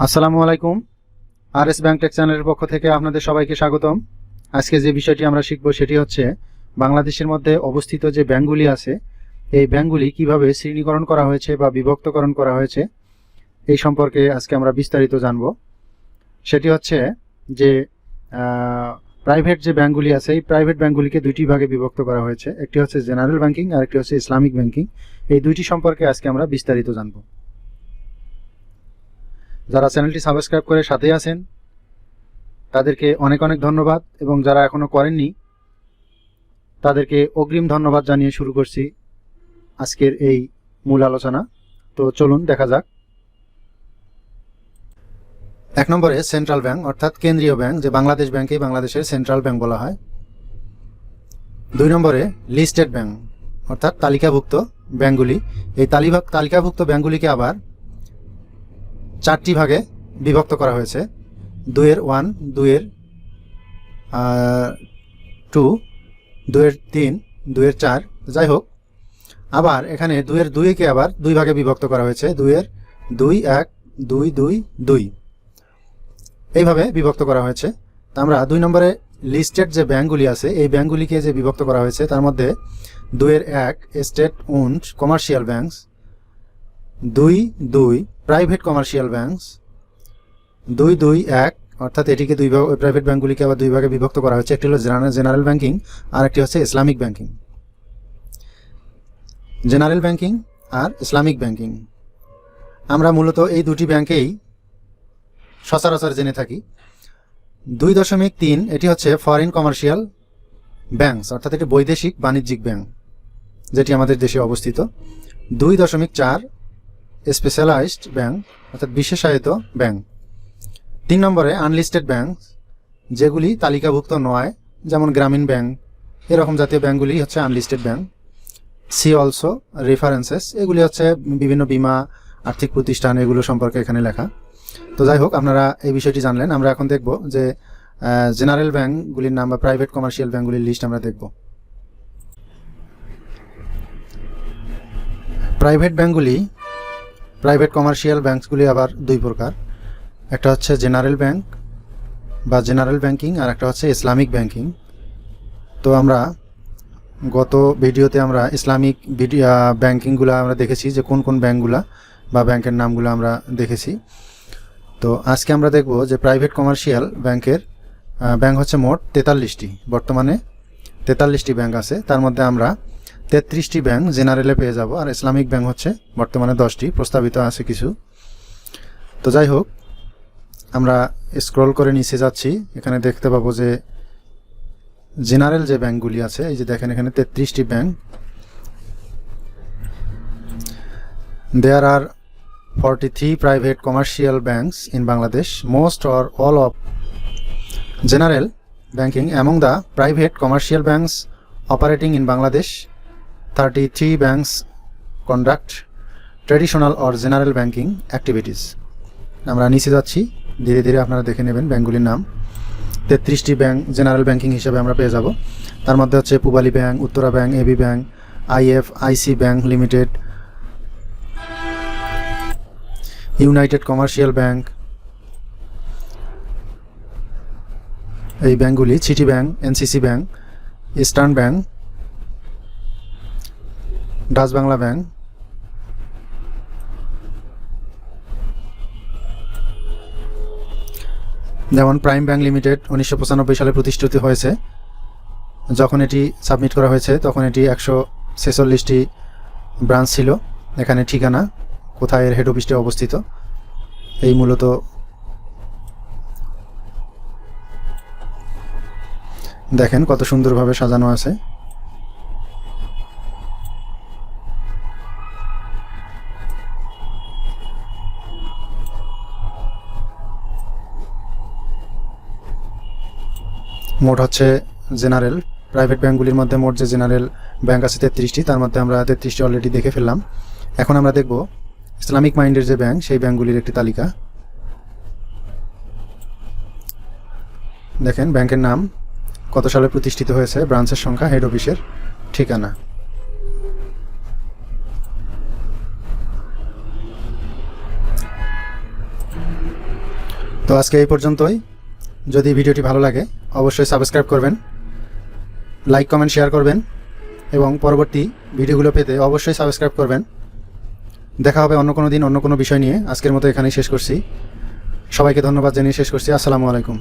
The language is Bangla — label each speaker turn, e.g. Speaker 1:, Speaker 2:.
Speaker 1: আসসালামু আলাইকুম। Rsbanktech চ্যানেলের পক্ষ থেকে আপনাদের সবাইকে স্বাগতম। আজকে যে বিষয়টি আমরা শিখব সেটি হচ্ছে বাংলাদেশের মধ্যে অবস্থিত যে ব্যাংকগুলি আছে এই ব্যাংকগুলি কিভাবে শ্রেণীকরণ করা হয়েছে বা বিভক্তকরণ করা হয়েছে এই সম্পর্কে আজকে আমরা বিস্তারিত জানব। সেটি হচ্ছে যে প্রাইভেট যে ব্যাংকগুলি আছে এই প্রাইভেট ব্যাংকগুলিকে দুইটি ভাগে বিভক্ত করা হয়েছে, একটি হচ্ছে জেনারেল ব্যাংকিং আর একটি হচ্ছে ইসলামিক ব্যাংকিং। এই দুইটি সম্পর্কে আজকে আমরা বিস্তারিত জানব। যারা চ্যানেলটি সাবস্ক্রাইব করে সাথেই আছেন তাদেরকে অনেক অনেক ধন্যবাদ, এবং যারা এখনো করেননি তাদেরকে অগ্রিম ধন্যবাদ জানিয়ে শুরু করছি আজকের এই মূল আলোচনা। তো চলুন দেখা যাক। এক নম্বরে সেন্ট্রাল ব্যাংক অর্থাৎ কেন্দ্রীয় ব্যাংক, যে বাংলাদেশ ব্যাংকে বাংলাদেশের সেন্ট্রাল ব্যাংক বলা হয়। দুই নম্বরে লিস্টেড ব্যাংক অর্থাৎ তালিকাভুক্ত ব্যাংকগুলি। এই তালিকাভুক্ত ব্যাংকগুলিকে আবার চারটি ভাগে বিভক্ত করা হয়েছে, 2-এর 1, 2-এর 2, 2-এর 3, 2-এর 4, যাই হোক। আবার এখানে 2-এর 2-কে আবার দুই ভাগে বিভক্ত করা হয়েছে, 2-এর 2, 1, 2, 2, 2, এইভাবে বিভক্ত করা হয়েছে। আমরা 2 নম্বরে লিস্টেড যে ব্যাংকগুলি আছে এই ব্যাংকগুলিকে যে বিভক্ত করা হয়েছে তার মধ্যে 2-এর 1 state owned commercial banks, 2 private commercial banks, 2 1 অর্থাৎ এটিকে দুই ভাগ, প্রাইভেট ব্যাংকগুলিকে আবার দুই ভাগে বিভক্ত করা হয়েছে, একটি হলো জেনারেল ব্যাংকিং আর একটি হচ্ছে ইসলামিক ব্যাংকিং। জেনারেল ব্যাংকিং আর ইসলামিক ব্যাংকিং আমরা মূলত এই দুটি ব্যাংকেই সচরাচর জেনে থাকি। 2.3 এটি হচ্ছে ফরেন কমার্শিয়াল ব্যাংকস অর্থাৎ এটি বৈদেশিক বাণিজ্যিক ব্যাংক যেটি আমাদের দেশে অবস্থিত। 2.4 স্পেশালাইজড ব্যাংক অর্থাৎ বিশেষায়িত ব্যাংক। 3 নম্বরে আনলিস্টেড ব্যাংক, যেগুলি তালিকাভুক্ত নয়, যেমন গ্রামীণ ব্যাংক, এরকম জাতীয় ব্যাংকগুলি হচ্ছে unlisted bank. See also references, এগুলি হচ্ছে বিভিন্ন বীমা আর্থিক প্রতিষ্ঠান, এগুলো সম্পর্কে এখানে লেখা। তো যাই হোক, আপনারা এই বিষয়টি জানলেন। আমরা এখন দেখব যে জেনারেল ব্যাংকগুলির নাম বা প্রাইভেট কমার্শিয়াল ব্যাংকগুলির লিস্ট আমরা দেখব। প্রাইভেট কমার্শিয়াল ব্যাংকগুলি আবার দুই প্রকার, একটা হচ্ছে জেনারেল ব্যাংক বা জেনারেল ব্যাংকিং আর একটা হচ্ছে ইসলামিক ব্যাংকিং। তো আমরা গত ভিডিওতে আমরা ইসলামিক ব্যাংকিংগুলো আমরা দেখেছি, যে কোন কোন ব্যাংকগুলা বা ব্যাংকের নামগুলো আমরা দেখেছি। তো আজকে আমরা দেখব যে প্রাইভেট কমার্শিয়াল ব্যাংক হচ্ছে মোট 43টি, বর্তমানে 43টি ব্যাংক আছে। তার মধ্যে আমরা 33টি ব্যাংক জেনারেলে পেয়ে যাব, আর ইসলামিক ব্যাংক হচ্ছে বর্তমানে 10টি, প্রস্তাবিত আছে কিছু। তো যাই হোক, আমরা স্ক্রল করে নিচে যাচ্ছি, এখানে দেখতে পাবো যে জেনারেল যে ব্যাংকগুলি আছে, এই যে দেখেন এখানে 33টি bank. There are 43 private commercial banks in Bangladesh. Most or all of general banking among the private commercial banks operating in Bangladesh. 33 banks conduct traditional or general banking activities. আমরা নিচে যাচ্ছি, ধীরে ধীরে আপনারা দেখে নেবেন ব্যাংকগুলির নাম। 33টি ব্যাংক জেনারেল ব্যাংকিং হিসেবে আমরা পেয়ে যাব। তার মধ্যে হচ্ছে Pubali bank, Uttara bank, AB bank, IFIC bank limited, united commercial bank, এই ব্যাংকগুলি, city bank, NCC bank, eastern bank, Dutch Bangla bank, যেমন প্রাইম ব্যাংক লিমিটেড 1995 সালে প্রতিষ্ঠিত হয়েছে। যখন এটি সাবমিট করা হয়েছে তখন এটি 146টি ব্রাঞ্চ ছিল। এখানে ঠিকানা কোথায়, এর হেড অফিসটি অবস্থিত, এই মূলত দেখেন কত সুন্দরভাবে সাজানো আছে। মোট হচ্ছে জেনারেল প্রাইভেট ব্যাংকগুলির মধ্যে মোট যে জেনারেল ব্যাংক আছে 33টি, তার মধ্যে আমরা 33টি অলরেডি দেখে ফেললাম। এখন আমরা দেখব ইসলামিক মাইন্ডের যে ব্যাংক, সেই ব্যাংকগুলির একটি তালিকা। দেখেন ব্যাংকের নাম, কত সালে প্রতিষ্ঠিত হয়েছে, ব্রাঞ্চের সংখ্যা, হেড অফিসের ঠিকানা। তো আজকে এই পর্যন্তই। যদি ভিডিওটি ভালো লাগে অবশ্যই সাবস্ক্রাইব করবেন, লাইক কমেন্ট শেয়ার করবেন এবং পরবর্তী ভিডিওগুলো পেতে অবশ্যই সাবস্ক্রাইব করবেন। দেখা হবে অন্য কোনো দিন অন্য কোনো বিষয় নিয়ে। আজকের মতো এখানেই শেষ করছি। সবাইকে ধন্যবাদ জানিয়ে শেষ করছি। আসসালামু আলাইকুম।